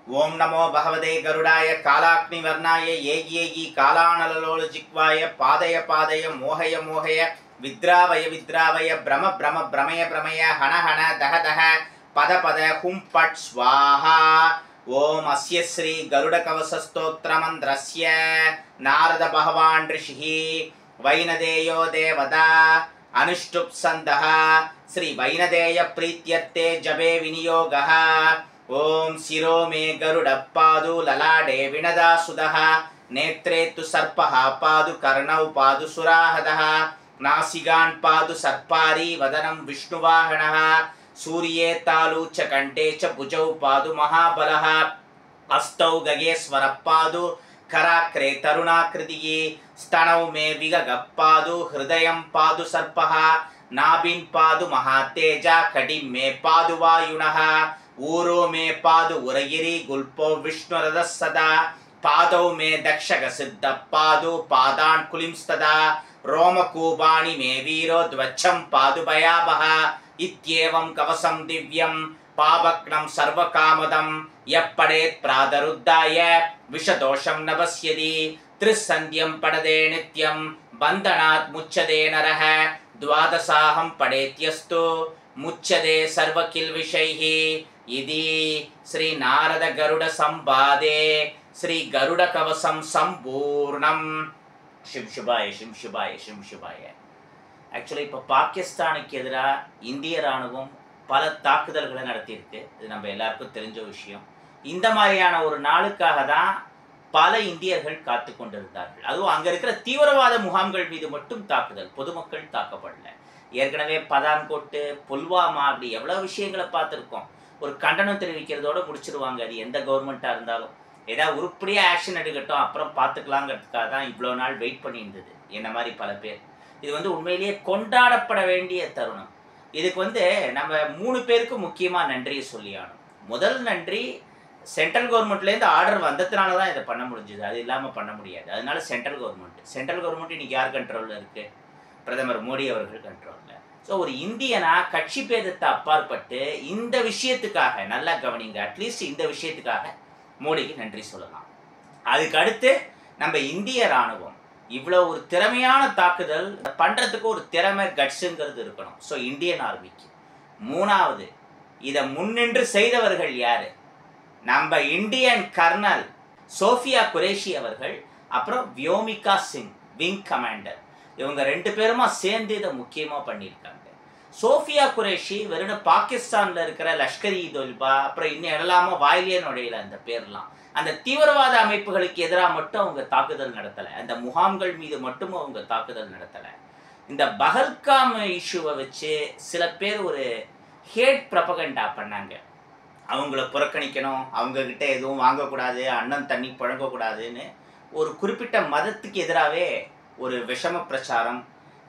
ओम नमो भगवते गरुडाय कालाग्निवर्णाय येगी कालानललोलजिह्वाय पादय पादय मोहय मोहय विद्रावय विद्रावय भ्रम भ्रम भ्रमय भ्रमय हन हन दह दह पद पद हुं फट् स्वाहा। ओम अस्य श्री गरुडकवचस्तोत्रमन्त्रस्य नारद भगवान् ऋषिः वैनदेयो देवता अनुष्टुप् श्री वैनदेय प्रीत्यर्थे जपे विनियोगः। ओम शिरो मे गरुडपादु ललाटे विनदासुदः नेत्रे तु सर्पः पादु कर्णौ पादु सुराहदः नासिकान् पादु सर्पारी वदनं विष्णुवाहनः सूर्ये तालु च कण्ठे च भुजौ पादु महाबलः हस्तौ गगेश्वरः पादु कराग्रे तरुणाकृतिः स्तनौ मे विगगः पादु हृदयं पादु सर्पः नाभिं पादु महातेजा कटिं मे पादु वायुनः ऊरो मे पादु उरगिरी गुल्पो विष्णुरदः सदा पादौ मे दक्षक सिद्ध पादु पादान् कुलिंस्तदा रोमकूपाणि मे वीरो ध्वजं पादु भयावः इत्येवं कवसं दिव्यं पावक्नं सर्वकामदं यः पठेत् प्रातरुद्धाय विषदोषं न पश्यति त्रिसन्ध्यं पठते नित्यं बन्धनात् मुच्यते नरः द्वादशाहं पठेत्यस्तु मुच्यते सर्वकिल्बिषैः। इति श्री नारद गरुड संवादे श्री गरुड कवसम संपूर्णम। शिव शिवाय शिव शिवाय शिव शिवाय। ஆக்சுவலி இப்போ பாகிஸ்தானுக்கு எதிராக இந்திய ராணுவம் பல தாக்குதல்களை நடத்தியிருக்கு. இது நம்ம எல்லாருக்கும் தெரிஞ்ச விஷயம். இந்த மாதிரியான ஒரு நாளுக்காக தான் பல இந்தியர்கள் காத்து கொண்டிருந்தார்கள். அதுவும் அங்கே இருக்கிற தீவிரவாத முகாம்கள் மீது மட்டும் தாக்குதல், பொதுமக்கள் தாக்கப்படல. ஏற்கனவே பதான்கோட்டு, புல்வாமா, அப்படி எவ்வளோ விஷயங்களை பார்த்துருக்கோம். ஒரு கண்டனம் தெரிவிக்கிறதோடு முடிச்சிருவாங்க. அது எந்த கவர்மெண்ட்டாக இருந்தாலும் ஏதாவது உருப்படியாக ஆக்ஷன் எடுக்கட்டும், அப்புறம் பார்த்துக்கலாங்கிறதுக்காக தான் இவ்வளோ நாள் வெயிட் பண்ணியிருந்தது என்ன மாதிரி பல பேர். இது உண்மையிலேயே கொண்டாடப்பட வேண்டிய தருணம். இதுக்கு நம்ம 3 பேருக்கு முக்கியமாக நன்றியை சொல்லியானோம். முதல் நன்றி, சென்ட்ரல் கவர்மெண்ட்லேருந்து ஆர்டர் வந்ததுனால தான் இதை பண்ண முடிஞ்சுது. அது இல்லாமல் பண்ண முடியாது. அதனால சென்ட்ரல் கவர்மெண்ட் இன்றைக்கி யார் கண்ட்ரோலில் இருக்குது? பிரதமர் மோடி அவர்கள் கண்ட்ரோலில். ஸோ ஒரு இந்தியனா கட்சி பேதத்தை அப்பாற்பட்டு இந்த விஷயத்துக்காக நல்லா கவனிங்க, அட்லீஸ்ட் இந்த விஷயத்துக்காக மோடிக்கு நன்றி சொல்லலாம். அதுக்கு அடுத்து நம்ம இந்திய இராணுவம் இவ்வளோ ஒரு திறமையான தாக்குதல் பண்ணுறதுக்கு ஒரு திறமை, கட்ஸுங்கிறது இருக்கணும். ஸோ இந்தியன் ஆர்மிக்கு. 3வது, இதை முன்னின்று செய்தவர்கள் யார்? நம்ம இந்தியன் கர்னல் சோஃபியா குரேஷி அவர்கள், அப்புறம் வியோமிகா சிங் விங் கமாண்டர். இவங்க 2 பேருமா சேர்ந்து இதை முக்கியமாக பண்ணியிருக்காங்க. சோஃபியா குரேஷி வெறும் பாகிஸ்தானில் இருக்கிற லஷ்கர் இ தொய்பா, அப்புறம் இன்னும் எல்லாமோ வாயிலே நுழையில அந்த பேர்லாம், அந்த தீவிரவாத அமைப்புகளுக்கு எதிராக மட்டும் அவங்க தாக்குதல் நடத்தலை. அந்த முகாம்கள் மீது மட்டும் அவங்க தாக்குதல் நடத்தலை. இந்த பஹல்காம் இஷ்யூவை வச்சு சில பேர் ஒரு ஹேட் ப்ரொபகண்டா பண்ணாங்க. அவங்கள புறக்கணிக்கணும், அவங்கக்கிட்ட எதுவும் வாங்கக்கூடாது, அண்ணன் தண்ணி புழங்கக்கூடாதுன்னு ஒரு குறிப்பிட்ட மதத்துக்கு எதிராகவே ஒரு விஷம பிரச்சாரம்,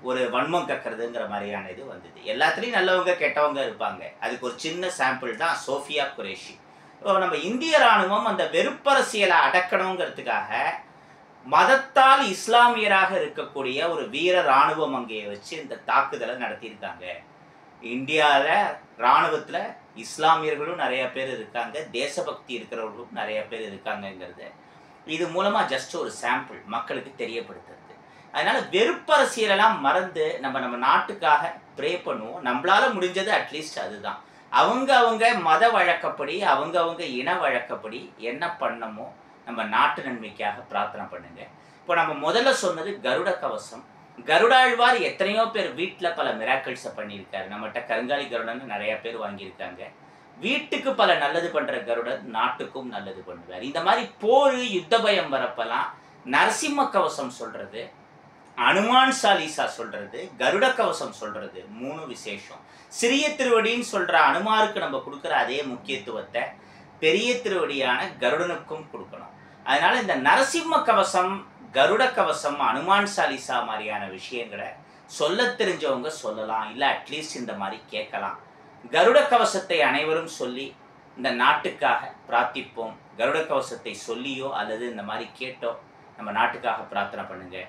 ஒரு வன்மம் கக்கிறதுங்கிற மாதிரியான இது வந்தது. எல்லாத்துலேயும் நல்லவங்க கெட்டவங்க இருப்பாங்க. அதுக்கு ஒரு சின்ன சாம்பிள் தான் சோஃபியா குரேஷி. நம்ம இந்திய இராணுவம் அந்த வெறுப்பரசியலை அடக்கணுங்கிறதுக்காக மதத்தால் இஸ்லாமியராக இருக்கக்கூடிய ஒரு வீர இராணுவம் அங்கே வச்சு இந்த தாக்குதலை நடத்தியிருக்காங்க. இந்தியாவில் இராணுவத்தில் இஸ்லாமியர்களும் நிறைய பேர் இருக்காங்க, தேசபக்தி இருக்கிறவர்களும் நிறைய பேர் இருக்காங்கங்கிறது இது மூலமாக ஜஸ்ட் ஒரு சாம்பிள் மக்களுக்கு தெரியப்படுத்துறது. அதனால் வெறுப்பரசியலெல்லாம் மறந்து நம்ம நாட்டுக்காக ப்ரே பண்ணுவோம். நம்மளால் முடிஞ்சது அட்லீஸ்ட் அதுதான். அவங்க மத வழக்கப்படி, அவங்க இன வழக்கப்படி என்ன பண்ணமோ நம்ம நாட்டு நன்மைக்காக பிரார்த்தனை பண்ணுங்க. இப்போ நம்ம முதல்ல சொன்னது கருட கவசம். கருடாழ்வார் எத்தனையோ பேர் வீட்டில் பல மிராக்கிள்ஸை பண்ணியிருக்காரு. நம்மகிட்ட கருங்காலி கருடன்னு நிறைய பேர் வாங்கியிருக்காங்க. வீட்டுக்கு பல நல்லது பண்ணுற கருடன் நாட்டுக்கும் நல்லது பண்ணுவார். இந்த மாதிரி போர், யுத்த பயம் வரப்பெல்லாம் நரசிம்ம கவசம் சொல்கிறது, அனுமான் சாலிசா சொல்கிறது, கருட கவசம் சொல்கிறது 3 விசேஷம். சிறிய திருவடின்னு சொல்கிற அனுமாருக்கு நம்ம கொடுக்குற அதே முக்கியத்துவத்தை பெரிய திருவடியான கருடனுக்கும் கொடுக்கணும். அதனால் இந்த நரசிம்ம கவசம், கருட கவசம், அனுமான் சாலிசா மாதிரியான விஷயங்களை சொல்ல தெரிஞ்சவங்க சொல்லலாம், இல்லை அட்லீஸ்ட் இந்த மாதிரி கேட்கலாம். கருட கவசத்தை அனைவரும் சொல்லி இந்த நாட்டுக்காக பிரார்த்திப்போம். கருட கவசத்தை சொல்லியோ அல்லது இந்த மாதிரி கேட்டோ நம்ம நாட்டுக்காக பிரார்த்தனை பண்ணுங்க.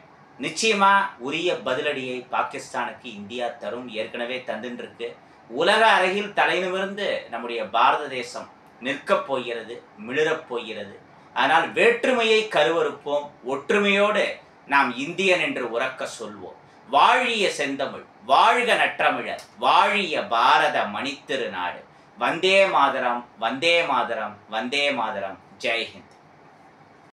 நிச்சயமா உரிய பதிலடியை பாகிஸ்தானுக்கு இந்தியா தரும், ஏற்கனவே தந்துருக்கு. உலக அரங்கில் தலைநிமிர்ந்து நம்முடைய பாரத தேசம் நிற்கப் போகிறது, மிளிரப் போகிறது. ஆனால் வேற்றுமையை கருவறுப்போம், ஒற்றுமையோடு நாம் இந்தியன் என்று உரக்க சொல்வோம். வாழிய செந்தமிழ், வாழ்க நற்றமிழர், வாழிய பாரத மணித்திரு நாடு. வந்தே மாதரம், வந்தே மாதரம், வந்தே மாதரம். ஜெய்ஹிந்த்.